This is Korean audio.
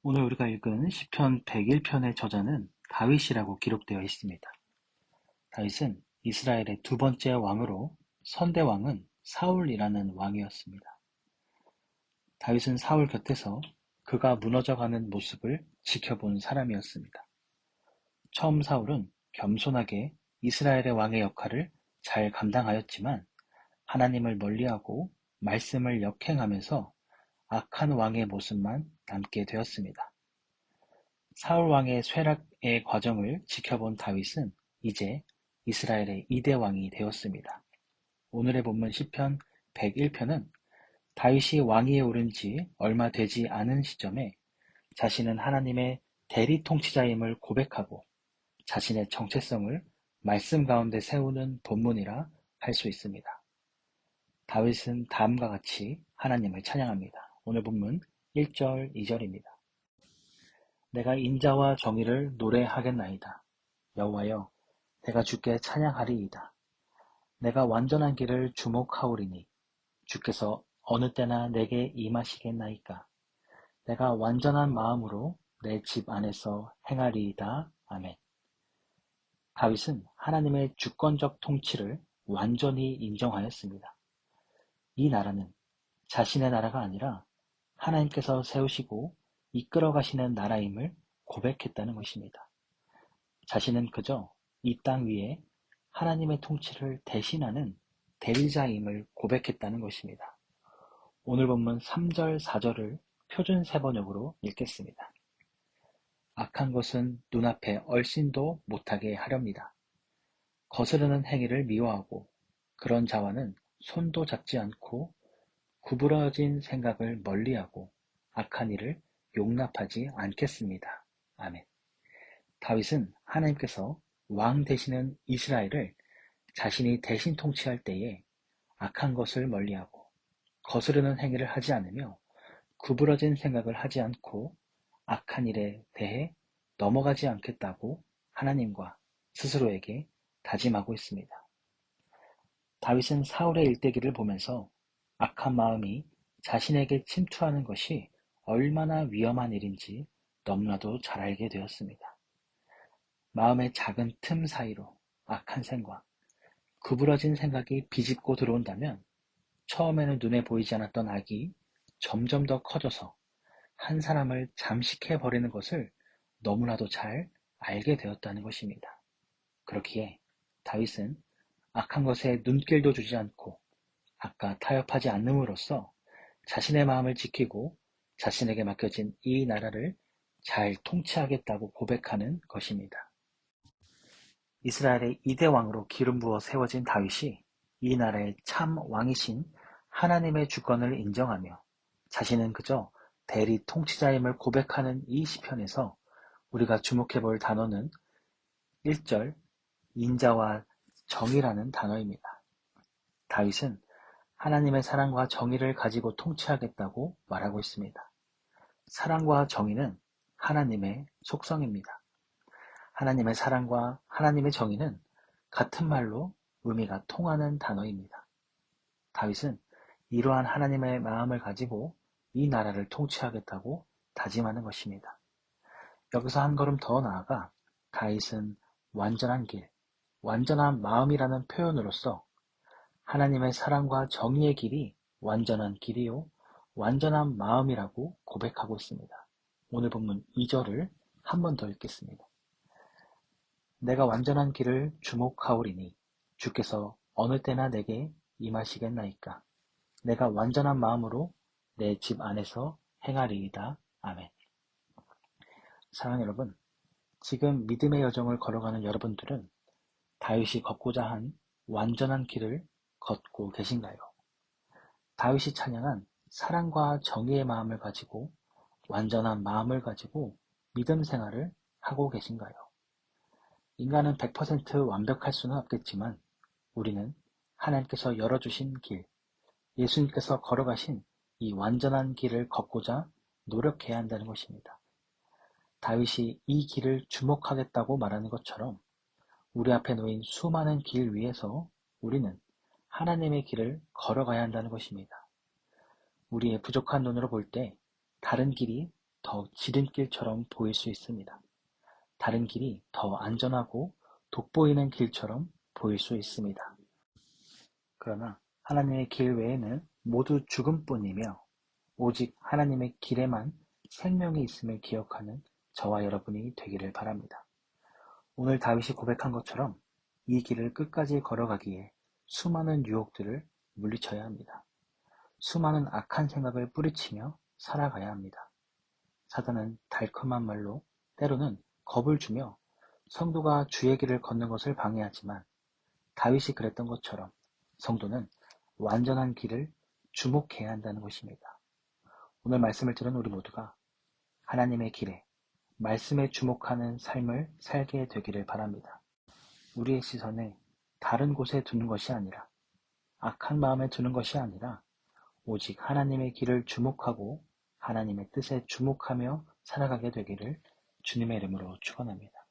오늘 우리가 읽은 시편 101편의 저자는 다윗이라고 기록되어 있습니다. 다윗은 이스라엘의 두 번째 왕으로 선대 왕은 사울이라는 왕이었습니다. 다윗은 사울 곁에서 그가 무너져가는 모습을 지켜본 사람이었습니다. 처음 사울은 겸손하게 이스라엘의 왕의 역할을 잘 감당하였지만 하나님을 멀리하고 말씀을 역행하면서 악한 왕의 모습만 남게 되었습니다. 사울 왕의 쇠락의 과정을 지켜본 다윗은 이제 이스라엘의 2대 왕이 되었습니다. 오늘의 본문 시편 101편은 다윗이 왕위에 오른 지 얼마 되지 않은 시점에 자신은 하나님의 대리 통치자임을 고백하고 자신의 정체성을 말씀 가운데 세우는 본문이라 할 수 있습니다. 다윗은 다음과 같이 하나님을 찬양합니다. 오늘 본문 1절, 2절입니다. 내가 인자와 정의를 노래하겠나이다. 여호와여, 내가 주께 찬양하리이다. 내가 완전한 길을 주목하오리니 주께서 어느 때나 내게 임하시겠나이까. 내가 완전한 마음으로 내 집 안에서 행하리이다. 아멘. 다윗은 하나님의 주권적 통치를 완전히 인정하였습니다. 이 나라는 자신의 나라가 아니라 하나님께서 세우시고 이끌어 가시는 나라임을 고백했다는 것입니다. 자신은 그저 이 땅 위에 하나님의 통치를 대신하는 대리자임을 고백했다는 것입니다. 오늘 본문 3절, 4절을 표준 세번역으로 읽겠습니다. 악한 것은 눈앞에 얼씬도 못하게 하렵니다. 거스르는 행위를 미워하고 그런 자와는 손도 잡지 않고 구부러진 생각을 멀리하고 악한 일을 용납하지 않겠습니다. 아멘. 다윗은 하나님께서 왕 되시는 이스라엘을 자신이 대신 통치할 때에 악한 것을 멀리하고 거스르는 행위를 하지 않으며 구부러진 생각을 하지 않고 악한 일에 대해 넘어가지 않겠다고 하나님과 스스로에게 다짐하고 있습니다. 다윗은 사울의 일대기를 보면서 악한 마음이 자신에게 침투하는 것이 얼마나 위험한 일인지 너무나도 잘 알게 되었습니다. 마음의 작은 틈 사이로 악한 생각, 구부러진 생각이 비집고 들어온다면 처음에는 눈에 보이지 않았던 악이 점점 더 커져서 한 사람을 잠식해버리는 것을 너무나도 잘 알게 되었다는 것입니다. 그렇기에 다윗은 악한 것에 눈길도 주지 않고 악과 타협하지 않음으로써 자신의 마음을 지키고 자신에게 맡겨진 이 나라를 잘 통치하겠다고 고백하는 것입니다. 이스라엘의 2대 왕으로 기름 부어 세워진 다윗이 이 나라의 참 왕이신 하나님의 주권을 인정하며 자신은 그저 대리 통치자임을 고백하는 이 시편에서 우리가 주목해 볼 단어는 1절 인자와 정의라는 단어입니다. 다윗은 하나님의 사랑과 정의를 가지고 통치하겠다고 말하고 있습니다. 사랑과 정의는 하나님의 속성입니다. 하나님의 사랑과 하나님의 정의는 같은 말로 의미가 통하는 단어입니다. 다윗은 이러한 하나님의 마음을 가지고 이 나라를 통치하겠다고 다짐하는 것입니다. 여기서 한 걸음 더 나아가 다윗은 완전한 길, 완전한 마음이라는 표현으로서 하나님의 사랑과 정의의 길이 완전한 길이요, 완전한 마음이라고 고백하고 있습니다. 오늘 본문 2절을 한 번 더 읽겠습니다. 내가 완전한 길을 주목하오리니 주께서 어느 때나 내게 임하시겠나이까. 내가 완전한 마음으로 내 집 안에서 행하리이다. 아멘. 사랑하는 여러분, 지금 믿음의 여정을 걸어가는 여러분들은 다윗이 걷고자 한 완전한 길을 걷고 계신가요? 다윗이 찬양한 사랑과 정의의 마음을 가지고 완전한 마음을 가지고 믿음 생활을 하고 계신가요? 인간은 100% 완벽할 수는 없겠지만 우리는 하나님께서 열어주신 길, 예수님께서 걸어가신 이 완전한 길을 걷고자 노력해야 한다는 것입니다. 다윗이 이 길을 주목하겠다고 말하는 것처럼 우리 앞에 놓인 수많은 길 위에서 우리는 하나님의 길을 걸어가야 한다는 것입니다. 우리의 부족한 눈으로 볼 때 다른 길이 더 지름길처럼 보일 수 있습니다. 다른 길이 더 안전하고 돋보이는 길처럼 보일 수 있습니다. 그러나 하나님의 길 외에는 모두 죽음뿐이며 오직 하나님의 길에만 생명이 있음을 기억하는 저와 여러분이 되기를 바랍니다. 오늘 다윗이 고백한 것처럼 이 길을 끝까지 걸어가기에 수많은 유혹들을 물리쳐야 합니다. 수많은 악한 생각을 뿌리치며 살아가야 합니다. 사단은 달콤한 말로 때로는 겁을 주며 성도가 주의 길을 걷는 것을 방해하지만 다윗이 그랬던 것처럼 성도는 완전한 길을 주목해야 한다는 것입니다. 오늘 말씀을 들은 우리 모두가 하나님의 길에 말씀에 주목하는 삶을 살게 되기를 바랍니다. 우리의 시선을 다른 곳에 두는 것이 아니라 악한 마음에 두는 것이 아니라 오직 하나님의 길을 주목하고 하나님의 뜻에 주목하며 살아가게 되기를 주님의 이름으로 축원합니다.